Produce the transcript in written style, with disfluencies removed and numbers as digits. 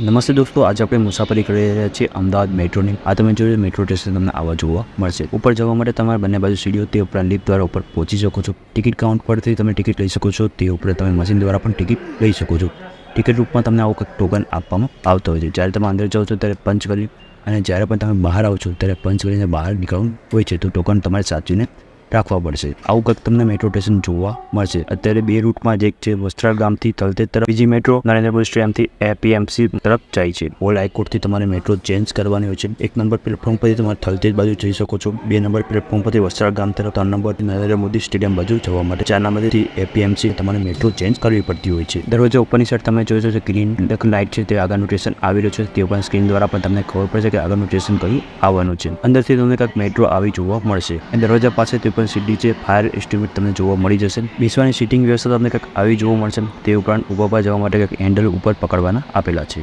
નમસ્તે દોસ્તો, આજે આપણે મુસાફરી કરી રહ્યા છીએ અમદાવાદ મેટ્રોની. આ તમે જોયું મેટ્રો સ્ટેશન તમને આવા જોવા મળશે. ઉપર જવા માટે તમારે બંને બાજુ સીડીઓ તે ઉપરાંત લિફ્ટ દ્વારા ઉપર પહોંચી શકો છો. ટિકિટ કાઉન્ટ પરથી તમે ટિકિટ લઈ શકો છો. તે ઉપરાંત તમે મશીન દ્વારા પણ ટિકિટ લઈ શકો છો. ટિકિટ રૂપમાં તમને આવો કંઈક ટોકન આપવામાં આવતો હોય છે. જ્યારે તમે અંદર જાઓ છો ત્યારે પંચ કરી અને જ્યારે પણ તમે બહાર આવો છો ત્યારે પંચ કરીને બહાર નીકળવાનું હોય છે. તો ટોકન તમારે સાચવીને રાખવા પડશે. આવું કંઈક તમને મેટ્રો સ્ટેશન જોવા મળશે. અત્યારે બે રૂટમાં જ એક છે વસ્ત્રાલ ગામથી તલતેજ તરફ, બીજી મેટ્રો નરેન્દ્રપુર સ્ટેશનથી એપીએમસી તરફ જાય છે. ઓલ્ડ હાઈકોર્ટથી તમારે મેટ્રો ચેન્જ કરવાની હોય છે. 1 નંબર પ્લેટફોર્મ પરથી તમારે તલતેજ બાજુ જઈ શકો છો. 2 નંબર પ્લેટફોર્મ પરથી વસ્ત્રાલ ગામ તરફ, 3 નંબરથી નરેન્દ્ર મોદી સ્ટેડિયમ બાજુ જવા માટે, 4 નંબરથી એપીએમસી તમારે મેટ્રો ચેન્જ કરવી પડતી હોય છે. દરવાજા ઉપરની સાઈડ તમે જોઈ શકો છો ગ્રીન લાઇટ છે, તે આગળનું સ્ટેશન આવી રહ્યું છે. તે પણ સ્ક્રીન દ્વારા પણ તમને ખબર પડશે કે આગળનું સ્ટેશન કયું આવવાનું છે. અંદરથી તમને કંઈક મેટ્રો આવી જોવા મળશે. દરવાજા પાસે તે પણ સીડી છે, ફાયર એસ્ટિમેટ તમને જોવા મળી જશે. બેસવાની સીટિંગ વ્યવસ્થા તમને કંઈક આવી જોવા મળશે. તે ઉપરાંત ઊભા જવા માટે કંઈક હેન્ડલ ઉપર પકડવાના આપેલા છે.